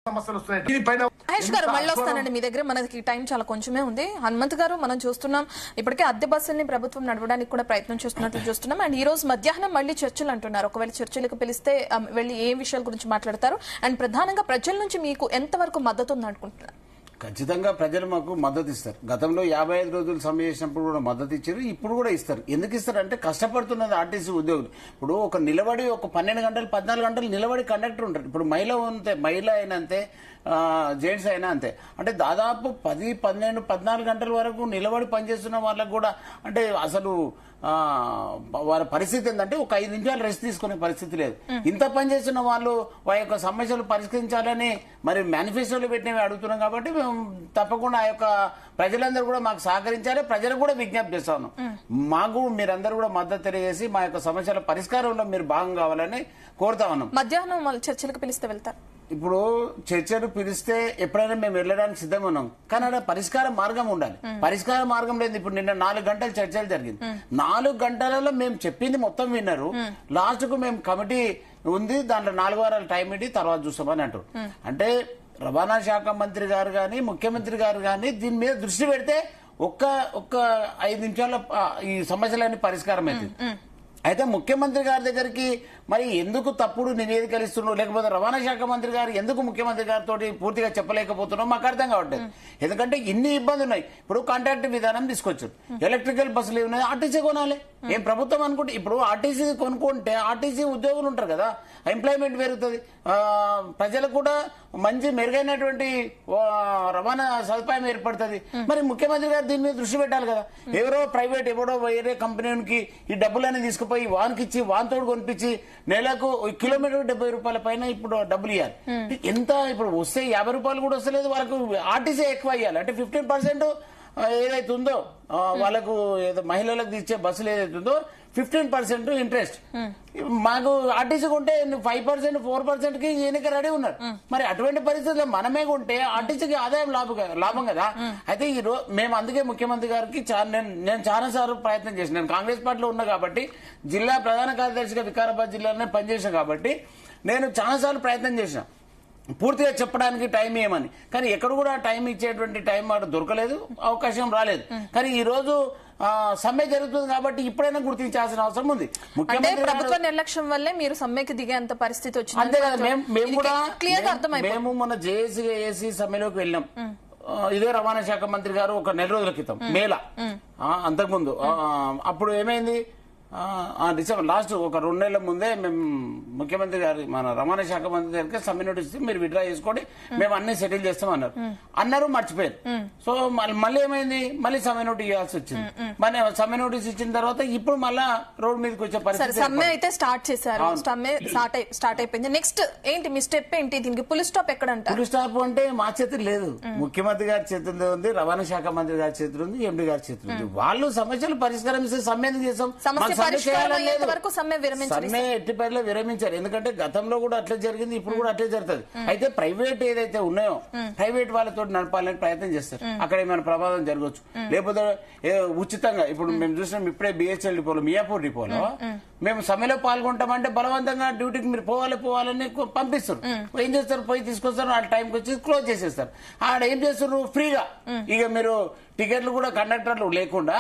మహేష్ గారు మళ్ళీ వస్తానండి మీ దగ్గర. మనకి టైం చాలా కొంచెమే ఉంది. హనుమంత్ గారు, మనం చూస్తున్నాం ఇప్పటికే అద్దె బస్సుల్ని ప్రభుత్వం నడవడానికి కూడా ప్రయత్నం చేస్తున్నట్లు చూస్తున్నాం. అండ్ ఈ రోజు మధ్యాహ్నం మళ్ళీ చర్చలు అంటున్నారు. ఒకవేళ చర్చలకు పిలిస్తే వెళ్ళి ఏ విషయాల గురించి మాట్లాడతారు? అండ్ ప్రధానంగా ప్రజల నుంచి మీకు ఎంతవరకు మద్దతు ఉంది అనుకుంటున్నారు? ఖచ్చితంగా ప్రజలు మాకు మద్దతు ఇస్తారు. గతంలో 55 రోజులు సమ్మె చేసినప్పుడు కూడా మద్దతు ఇచ్చారు, ఇప్పుడు కూడా ఇస్తారు. ఎందుకు ఇస్తారు అంటే కష్టపడుతున్నది ఆర్టీసీ ఉద్యోగులు. ఇప్పుడు ఒక నిలబడి ఒక 12 గంటలు 14 గంటలు నిలబడి కండక్టర్ ఉంటారు. ఇప్పుడు మహిళ అయినా అంతే, జెంట్స్ అయినా అంతే. అంటే దాదాపు 10, 12, 14 గంటల వరకు నిలబడి పనిచేస్తున్న వాళ్ళకు కూడా అంటే అసలు వాళ్ళ పరిస్థితి ఏంటంటే ఒక 5 నిమిషాలు రెస్ట్ తీసుకునే పరిస్థితి లేదు. ఇంత పనిచేస్తున్న వాళ్ళు వారి యొక్క సమస్యలు పరిష్కరించాలని మరి మేనిఫెస్టోలో పెట్టినవి అడుగుతున్నాం. కాబట్టి మేము తప్పకుండా ఆ యొక్క ప్రజలందరూ కూడా మాకు సహకరించాలి. ప్రజలకు కూడా విజ్ఞప్తి చేస్తాను, మాకు మీరందరూ కూడా మద్దతు తెలియజేసి మా యొక్క సమస్యల పరిష్కారంలో మీరు భాగం కావాలని కోరుతా ఉన్నాం. మధ్యాహ్నం చర్చలకు పిలిస్తే వెళ్తారు. ఇప్పుడు చర్చలు పిలిస్తే ఎప్పుడైనా మేము వెళ్ళడానికి సిద్ధంగా ఉన్నాం, కానీ అక్కడ పరిష్కార మార్గం ఉండాలి. పరిష్కార మార్గం లేదు. ఇప్పుడు నిన్న 4 గంటలు చర్చలు జరిగింది. 4 గంటలలో మేము చెప్పింది మొత్తం విన్నారు. లాస్ట్ కు మేము కమిటీ ఉంది, దాంట్లో 4 వారాలు టైం ఇట్టి తర్వాత చూస్తామని అంటారు. అంటే రవాణా శాఖ మంత్రి గారు గాని ముఖ్యమంత్రి గారు గాని దీని మీద దృష్టి పెడితే ఒక్క 5 నిమిషాల్లో ఈ సమస్యలన్నీ పరిష్కారం అవుతుంది. అయితే ముఖ్యమంత్రి గారి దగ్గరికి మరి ఎందుకు తప్పుడు నివేదికలు ఇస్తున్నావు, లేకపోతే రవాణా శాఖ మంత్రి గారు ఎందుకు ముఖ్యమంత్రి గారితో పూర్తిగా చెప్పలేకపోతున్నావు మాకు అర్థం కావట్లేదు. ఎందుకంటే ఇన్ని ఇబ్బందులు ఉన్నాయి. ఇప్పుడు కాంట్రాక్ట్ విధానం తీసుకొచ్చారు, ఎలక్ట్రికల్ బస్సులు ఏమున్నాయి, ఆర్టీసీ కొనాలి. ఏం ప్రభుత్వం అనుకుంటే ఇప్పుడు ఆర్టీసీ కొనుక్కుంటే ఆర్టీసీ ఉద్యోగులు ఉంటారు కదా, ఎంప్లాయ్మెంట్ పెరుగుతుంది, ప్రజలకు కూడా మంచి మెరుగైనటువంటి రవాణా సదుపాయం ఏర్పడుతుంది. మరి ముఖ్యమంత్రి గారు దీని మీద దృష్టి పెట్టాలి కదా. ఎవడో వేరే కంపెనీకి ఈ డబ్బులన్నీ తీసుకుపోయి వానికి ఇచ్చి వానితోడు కొనిపించి నెలకు కిలోమీటర్ 70 రూపాయల పైన ఇప్పుడు డబ్బులు ఇవ్వాలి. ఎంత ఇప్పుడు వస్తే 50 రూపాయలు కూడా వస్తలేదు. వాళ్ళకు ఆర్టీసీ ఎక్కువ ఇవ్వాలి. అంటే 15% ఏదైతే ఉందో వాళ్ళకు మహిళలకు ఇచ్చే బస్సులు ఏదైతే ఉందో 15% ఇంట్రెస్ట్. మాకు ఆర్టీసీ కొంటే 5%, 4% కి ఎన్నిక రెడీ ఉన్నారు. మరి అటువంటి పరిస్థితుల్లో మనమే కొంటే ఆర్టీసీకి ఆదాయం లాభం కదా. అయితే ఈ రోజు మేము అందుకే ముఖ్యమంత్రి గారికి నేను చాలా సార్లు ప్రయత్నం చేసిన, నేను కాంగ్రెస్ పార్టీలో ఉన్నా కాబట్టి జిల్లా ప్రధాన కార్యదర్శిగా వికారాబాద్ జిల్లాలోనే పనిచేసిన కాబట్టి నేను చాలా సార్లు ప్రయత్నం చేసిన పూర్తిగా చెప్పడానికి టైం ఏమని. కానీ ఎక్కడ కూడా టైం ఇచ్చేటువంటి టైం మాట దొరకలేదు, అవకాశం రాలేదు. కానీ ఈ రోజు సమ్మె జరుగుతుంది కాబట్టి ఇప్పుడైనా గుర్తించాల్సిన అవసరం ఉంది. ముఖ్యమంత్రి ప్రభుత్వ నిర్లక్ష్యం వల్లే మీరు సమ్మెకి దిగేంత పరిస్థితి వచ్చింది. అంతే కదా, మేము కూడా మేము మొన్న జేఏసీ సమ్మెలోకి వెళ్ళాం. ఇదే రవాణా శాఖ మంత్రి గారు ఒక 4 రోజుల క్రితం మేళ అంతకుముందు అప్పుడు ఏమైంది, డిసెంబర్ లాస్ట్ ఒక 2 నెలల ముందే మేము ముఖ్యమంత్రి గారి మన రవాణా శాఖ మంత్రి గారికి సమ్మె నోటీస్ ఇస్తే మీరు విత్డ్రా చేసుకోండి, మేము అన్ని సెటిల్ చేస్తామన్నారు. మర్చిపోయారు. సో మళ్ళీ ఏమైంది, మళ్ళీ సమ్మె నోటీస్ ఇవ్వాల్సి వచ్చింది. మరి సమ్మె నోటీస్ ఇచ్చిన తర్వాత ఇప్పుడు మళ్ళా రోడ్ మీదకి వచ్చే పరిస్థితి. సమ్మె అయితే స్టార్ట్ చేశారు, స్టార్ట్ అయిపోయింది. నెక్స్ట్ ఏంటి మీ స్టెప్ ఏంటి? దీనికి పుల్ స్టాప్ ఎక్కడ అంటారు? పుల్ స్టాప్ అంటే మా చేతులు లేదు, ముఖ్యమంత్రి గారి చేతుల్లో ఉంది, రవాణా శాఖ మంత్రి గారి చేతులు ఉంది, ఎంపీ గారి చేతులు ఉంది. వాళ్ళు సమస్యలు పరిష్కరిస్తే సమ్మె ఎందుకు చేస్తాం? సమ్మె ఎట్టిపేటలో విరమించారు. ఎందుకంటే గతంలో కూడా అట్లే జరిగింది, ఇప్పుడు కూడా అట్లే జరుగుతుంది. అయితే ప్రైవేట్ ఏదైతే ఉన్నాయో ప్రైవేట్ వాళ్ళతో నడపాలని ప్రయత్నం చేస్తారు. అక్కడ ఏమైనా ప్రమాదం జరగవచ్చు, లేకపోతే ఉచితంగా. ఇప్పుడు మేము చూసినాం ఇప్పుడే బిహెచ్ఎల్ డిపోలో, మియాపూర్ డిపోలో మేము సమ్మెలో పాల్గొంటామంటే బలవంతంగా డ్యూటీకి మీరు పోవాలని పంపిస్తారు. ఏం చేస్తారు, పోయి తీసుకొస్తారు, ఆ టైంకి వచ్చి క్లోజ్ చేసేస్తారు. ఆడ ఏం చేస్తారు, ఫ్రీగా ఇక మీరు టికెట్లు కూడా కండక్టర్లు లేకుండా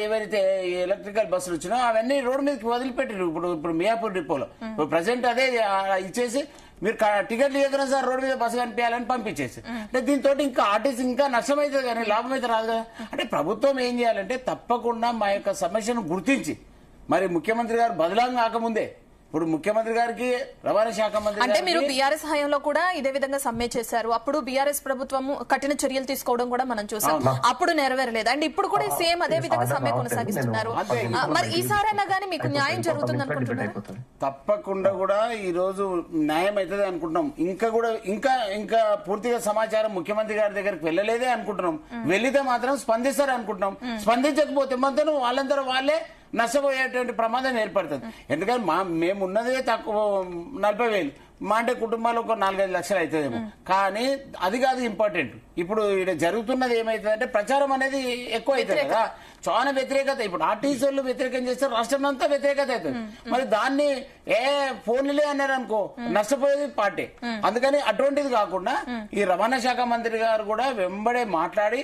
ఎవరైతే ఎలక్ట్రికల్ బస్సులు వచ్చినా అవన్నీ రోడ్డు మీదకి వదిలిపెట్టారు. ఇప్పుడు మియాపూర్ డిపోలో ఇప్పుడు ప్రజెంట్ అదే ఇచ్చేసి మీరు టికెట్లు ఇవ్వగలరా సార్, రోడ్డు మీద బస్సు కనిపించాలని పంపించేసి. అంటే దీంతో ఇంకా ఆర్టీసీ ఇంకా నష్టమైతుంది కానీ లాభం అయితే రాదు కదా. అంటే ప్రభుత్వం ఏం చేయాలంటే తప్పకుండా మా యొక్క సమస్యను గుర్తించి మరి ముఖ్యమంత్రి గారు బదలాం కాకముందే ఇప్పుడు ముఖ్యమంత్రి గారికి రవాణా శాఖ మంత్రి అంటే మీరు బీఆర్ఎస్ హయాంలో కూడా ఇదే విధంగా సమ్మె చేశారు. అప్పుడు బీఆర్ఎస్ ప్రభుత్వం కఠిన చర్యలు తీసుకోవడం కూడా మనం చూసాం, అప్పుడు నెరవేరలేదు. అండ్ ఇప్పుడు కూడా సేమ్ అదే విధంగా సమ్మె కొనసాగిస్తున్నారు. మరి ఈసారైనా గానీ మీకు న్యాయం జరుగుతుంది అనుకుంటున్నారు? తప్పకుండా కూడా ఈ రోజు న్యాయం అవుతుంది అనుకుంటున్నాం. ఇంకా పూర్తిగా సమాచారం ముఖ్యమంత్రి గారి దగ్గరికి వెళ్ళలేదే అనుకుంటున్నాం. వెళ్లితే మాత్రం స్పందిస్తారు అనుకుంటున్నాం. స్పందించకపోతే మాత్రం వాళ్ళందరూ వాళ్ళే నష్టపోయేటువంటి ప్రమాదం ఏర్పడుతుంది. ఎందుకంటే మేము ఉన్నదే తక్కువ 40,000, మా అంటే కుటుంబాలు ఒక 4-5 లక్షలు అవుతుందేమో. కానీ అది కాదు ఇంపార్టెంట్. ఇప్పుడు ఇక్కడ జరుగుతున్నది ఏమైతుందంటే ప్రచారం అనేది ఎక్కువ అవుతుంది కదా. చాలా వ్యతిరేకత. ఇప్పుడు ఆర్టీసీ వాళ్ళు వ్యతిరేకం చేస్తే రాష్ట్రం అంతా వ్యతిరేకత అవుతుంది. మరి దాన్ని ఫోన్లే అన్నారు అనుకో, నష్టపోయేది పార్టీ. అందుకని అటువంటిది కాకుండా ఈ రవాణా శాఖ మంత్రి గారు కూడా వెంబడే మాట్లాడి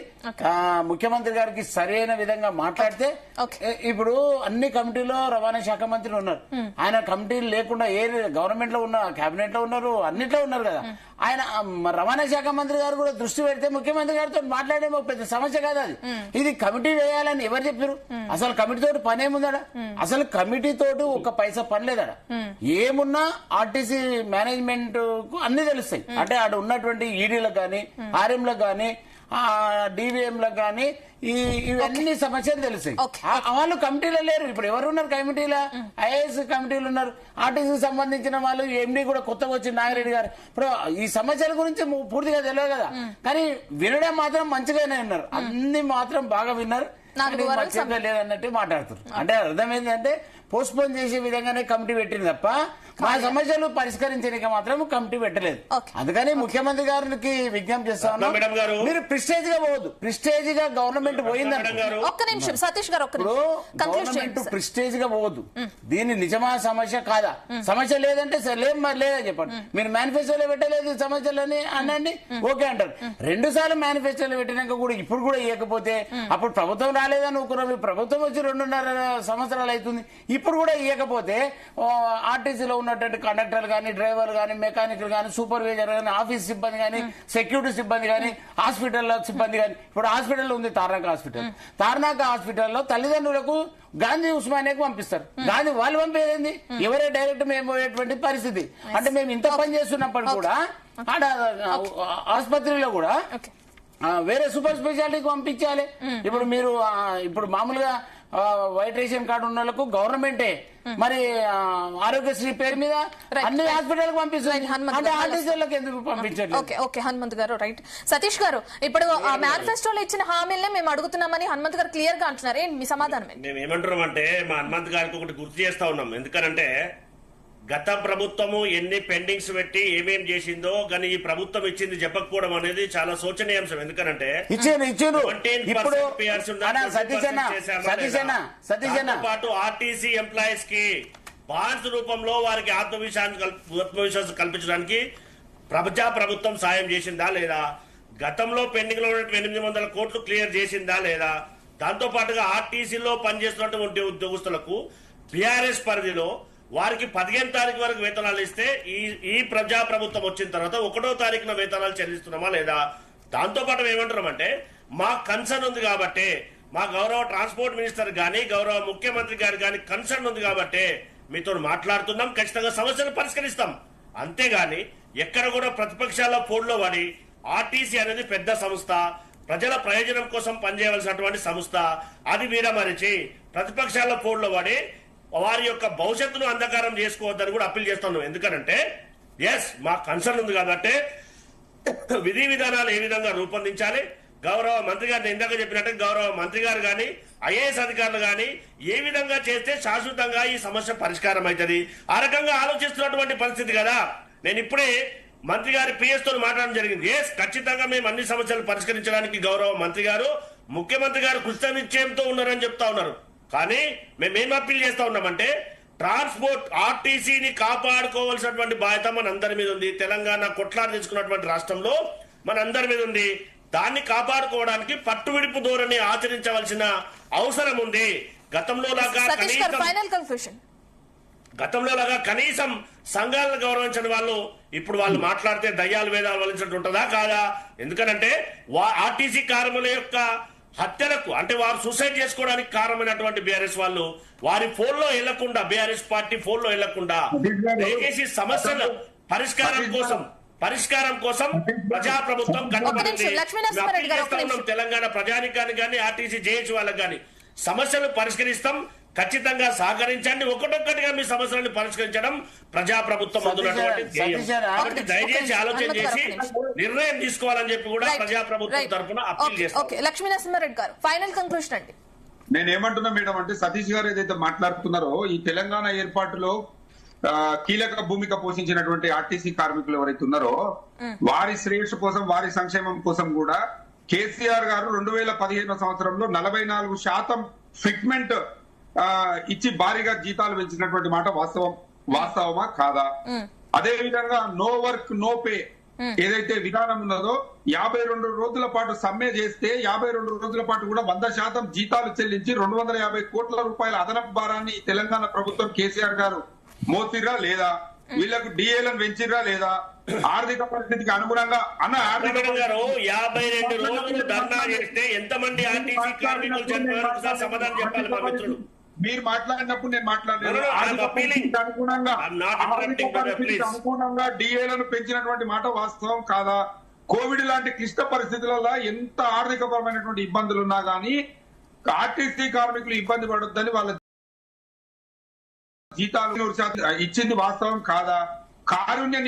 ముఖ్యమంత్రి గారికి సరైన విధంగా మాట్లాడితే, ఇప్పుడు అన్ని కమిటీలో రవాణా శాఖ మంత్రి ఉన్నారు. ఆయన కమిటీలు లేకుండా ఏ గవర్నమెంట్ లో ఉన్న కేబినెట్ లో ఉన్నారు, అన్నిట్లో ఉన్నారు కదా. ఆయన రవాణా శాఖ మంత్రి గారు కూడా దృష్టి పెడితే ముఖ్యమంత్రి గారితో మాట్లాడే పెద్ద సమస్య కాదు అది. ఇది కమిటీ వేయాలని ఎవరు చెప్పారు? అసలు కమిటీతో పని ఏముందా? అసలు కమిటీతోటి ఒక పైసా పని లేదడ. ఏమున్నా ఆర్టీసీ మేనేజ్మెంట్ కు అన్ని తెలుస్తాయి. అంటే ఆడ ఉన్నటువంటి ఈడీలకు గానీ, ఆర్ఎంలకు గానీ, డివిఎంలకు గానీ ఇవన్నీ సమస్యలు తెలుస్తాయి. వాళ్ళు కమిటీలో లేరు. ఇప్పుడు ఎవరు ఉన్నారు కమిటీలో? ఐఏఎస్ కమిటీలు ఉన్నారు. ఆర్టీసీకి సంబంధించిన వాళ్ళు ఎండీ కూడా కొత్తగా వచ్చిన నాగిరెడ్డి గారు. ఇప్పుడు ఈ సమస్యల గురించి పూర్తిగా తెలియదు కదా, కానీ వినడం మాత్రం మంచిగానే ఉన్నారు. అన్ని మాత్రం బాగా విన్నారు, లేదన్నట్టు మాట్లాడుతున్నారు. అంటే అర్థం ఏంటంటే పోస్ట్ పోన్ చేసే విధంగానే కమిటీ పెట్టింది తప్ప మా సమస్యలు పరిష్కరించడానికి మాత్రం కమిటీ పెట్టలేదు. అందుకని ముఖ్యమంత్రి గారికి విజ్ఞప్తి చేస్తా ఉన్నాం, మీరు ప్రిస్టేజ్ గా పోవద్దు. ప్రిస్టేజ్ గా గవర్నమెంట్ పోయిందంటే గవర్నమెంట్ ప్రిస్టేజ్ గా పోవద్దు. దీని నిజమా సమస్య కాదా? సమస్య లేదంటే లేదని చెప్పండి. మీరు మేనిఫెస్టోలో పెట్టలేదు సమస్యలని అనండి, ఓకే అంటారు. 2 సార్లు మేనిఫెస్టోలో పెట్టినాక కూడా ఇప్పుడు కూడా ఇవ్వకపోతే అప్పుడు ప్రభుత్వం రాలేదని ఊరుకున్నాం. ప్రభుత్వం వచ్చి 2.5 సంవత్సరాలు అవుతుంది. ఇప్పుడు కూడా ఇవ్వకపోతే ఆర్టీసీలో ఉన్నటువంటి కండక్టర్లు కానీ, డ్రైవర్లు కానీ, మెకానిక్లు కానీ, సూపర్వైజర్ కానీ, ఆఫీస్ సిబ్బంది కానీ, సెక్యూరిటీ సిబ్బంది కానీ, హాస్పిటల్ సిబ్బంది కానీ, ఇప్పుడు హాస్పిటల్ ఉంది తార్నాక హాస్పిటల్. తార్నాక హాస్పిటల్లో తల్లిదండ్రులకు గాంధీ ఉస్మానియాకు పంపిస్తారు. గాంధీ వాళ్ళు పంపేది ఎవరే డైరెక్ట్ మేము పోయేటువంటి పరిస్థితి. అంటే మేము ఇంత పని చేస్తున్నప్పుడు కూడా ఆడ ఆసుపత్రిలో కూడా వేరే సూపర్ స్పెషాలిటీకి పంపించాలి. ఇప్పుడు మీరు ఇప్పుడు మామూలుగా వైట్ రేషన్ కార్డు ఉన్న వాళ్ళకు గవర్నమెంటే మరి ఆరోగ్యశ్రీ పేరు మీద అన్ని హాస్పిటల్ పంపిస్తుంది. అంటే ఆర్టీసీలకు ఎందుకు పంపించట్లేదు? ఓకే హనుమంత్ గారు, రైట్. సతీష్ గారు, ఇప్పుడు మేనిఫెస్టోలో ఇచ్చిన హామీలనే మేము అడుగుతున్నామని హనుమంత్ గారు క్లియర్ గా అంటున్నారు. ఏంటి మీ సమాధానం? మేము ఏమంటున్నాం అంటే మా హనుమంత్ గారికి ఒకటి గుర్తు చేస్తా ఉన్నాం. ఎందుకనంటే గత ప్రభుత్వము ఎన్ని పెండింగ్స్ పెట్టి ఏమేం చేసిందో కానీ ఈ ప్రభుత్వం ఇచ్చింది చెప్పకపోవడం అనేది చాలా శోచనీయాంశం. ఎందుకనంటే పాటు ఆర్టీసీ ఎంప్లాయీస్ కి బాండ్స్ రూపంలో వారికి ఆత్మవిశ్వాసం కల్పించడానికి ప్రజా ప్రభుత్వం సాయం చేసిందా లేదా? గతంలో పెండింగ్ లో ఉన్న 800 కోట్లు క్లియర్ చేసిందా లేదా? దాంతో పాటుగా ఆర్టీసీలో పనిచేస్తున్నటువంటి ఉద్యోగస్తులకు బీఆర్ఎస్ పరిధిలో వారికి 15వ తారీఖు వరకు వేతనాలు ఇస్తే ఈ ప్రజా ప్రభుత్వం వచ్చిన తర్వాత 1వ తారీఖున వేతనాలు చెల్లిస్తున్నామా లేదా? దాంతో పాటు ఏమంటున్నామంటే మా కన్సర్న్ ఉంది కాబట్టి, మా గౌరవ ట్రాన్స్పోర్ట్ మినిస్టర్ గాని, గౌరవ ముఖ్యమంత్రి గారు గాని కన్సర్న్ ఉంది కాబట్టి మీతో మాట్లాడుతున్నాం, ఖచ్చితంగా సమస్యను పరిష్కరిస్తాం. అంతేగాని ఎక్కడ కూడా ప్రతిపక్షాల పోడ్లో పడి ఆర్టీసీ అనేది పెద్ద సంస్థ, ప్రజల ప్రయోజనం కోసం పనిచేయవలసినటువంటి సంస్థ, అది వీరమరిచి ప్రతిపక్షాల పోడ్లో పడి వారి యొక్క భవిష్యత్తును అంధకారం చేసుకోవద్దని కూడా అప్పీల్ చేస్తున్నాం. ఎందుకంటే మా కన్సర్న్ ఉంది కాబట్టి విధి విధానాలు ఏ విధంగా రూపొందించాలి, గౌరవ మంత్రి గారిని ఇందాక చెప్పినట్టు గౌరవ మంత్రి గారు గాని, ఐఏఎస్ అధికారులు గాని ఏ విధంగా చేస్తే శాశ్వతంగా ఈ సమస్య పరిష్కారం అవుతుంది, ఆ రకంగా ఆలోచిస్తున్నటువంటి పరిస్థితి కదా. నేను ఇప్పుడే మంత్రి గారి పిఎస్ తో మాట్లాడడం జరిగింది. ఖచ్చితంగా మేము అన్ని సమస్యలు పరిష్కరించడానికి గౌరవ మంత్రి గారు, ముఖ్యమంత్రి గారు కృత నిశ్చయంతో ఉన్నారని చెప్తా ఉన్నారు. కానీ మేమేం అప్పీల్ చేస్తా ఉన్నామంటే ట్రాన్స్పోర్ట్ ఆర్టీసీని కాపాడుకోవాల్సినటువంటి బాధ్యత మనందరి మీద ఉంది. తెలంగాణ కొట్లాడి తెచ్చుకున్నటువంటి రాష్ట్రంలో మనందరి మీద ఉంది. దాన్ని కాపాడుకోవడానికి పట్టువిడుపు ధోరణి ఆచరించవలసిన అవసరం ఉంది. గతంలో లాగా కనీసం సంఘాలను గౌరవించిన వాళ్ళు ఇప్పుడు వాళ్ళు మాట్లాడితే దయ్యాలు వేదాలు వలించినట్టు ఉంటుందా కాదా? ఎందుకనంటే ఆర్టీసీ కార్మికుల యొక్క హత్యలకు అంటే వారు సూసైడ్ చేసుకోవడానికి కారణమైనటువంటి బీఆర్ఎస్ వాళ్ళు వారి ఫోన్లో వెళ్లకుండా, బీఆర్ఎస్ పార్టీ ఫోన్లో వెళ్లకుండా దయచేసి సమస్యల పరిష్కారం కోసం ప్రజా ప్రభుత్వం కట్టుబడింది. తెలంగాణ ప్రజానికానికి కానీ ఆర్టీసీ జేఏసీ వాళ్ళకి కానీ సమస్యలు పరిష్కరిస్తాం. ఖచ్చితంగా సహకరించండి. ఒకటొక్కటిగా మీ సమస్యలను పరిష్కరించడం ప్రజా ప్రభుత్వం అందున్నటువంటి దయచేసి ఆలోచన చేసి నిర్ణయం తీసుకోవాలని చెప్పి కూడా ప్రజా ప్రభుత్వం తరఫున అప్పీల్ చేస్తాం. లక్ష్మీనరసింహారెడ్డి గారు, ఫైనల్ కంక్లూషన్ అండి. నేనేమంటున్నా మేడం అంటే సతీష్ గారు ఏదైతే మాట్లాడుతున్నారో ఈ తెలంగాణ ఏర్పాటులో కీలక భూమిక పోషించినటువంటి ఆర్టీసీ కార్మికులు ఎవరైతే ఉన్నారో వారి శ్రేయస్సు కోసం, వారి సంక్షేమం కోసం కూడా కేసీఆర్ గారు 2015 సంవత్సరంలో 44% ఫిట్మెంట్ ఇచ్చి భారీగా జీతాలు పెంచినటువంటి మాట వాస్తవమా కాదా? అదే విధంగా నో వర్క్ నో పే ఏదైతే విధానం ఉన్నదో 52 రోజుల పాటు సమ్మె చేస్తే 52 రోజుల పాటు కూడా 100% జీతాలు చెల్లించి 250 కోట్ల రూపాయల అదనపు భారాన్ని తెలంగాణ ప్రభుత్వం కేసీఆర్ గారు మోసిర్రా లేదా? వీళ్లకు డిఏలను పెంచిర్రా లేదా? ఆర్థిక పరిస్థితికి అనుగుణంగా గారు 52 రోజులు ధర్నా చేస్తే ఎంతమంది ఆర్టీసీ కార్మికులు చనిపోయారు ఒకసారి సమాధానం చెప్పాలి మా మిత్రులు. మీరు మాట్లాడినప్పుడు నేను మాట్లాడలేదు. No, no, I'm ఆర్థిక appealing. పరిస్థితికి అనుగుణంగా I'm not interrupting, brother, please. అనుగుణంగా డిఏలను పెంచినటువంటి మాట వాస్తవం కాదా? కోవిడ్ లాంటి క్లిష్ట పరిస్థితులలో ఎంత ఆర్థికపరమైనటువంటి ఇబ్బందులు ఉన్నా గానీ ఆర్టీసీ కార్మికులు ఇబ్బంది పడొద్దని వాళ్ళ జీతాలు 100% ఇచ్చింది వాస్తవం కాదా? కారుణ్య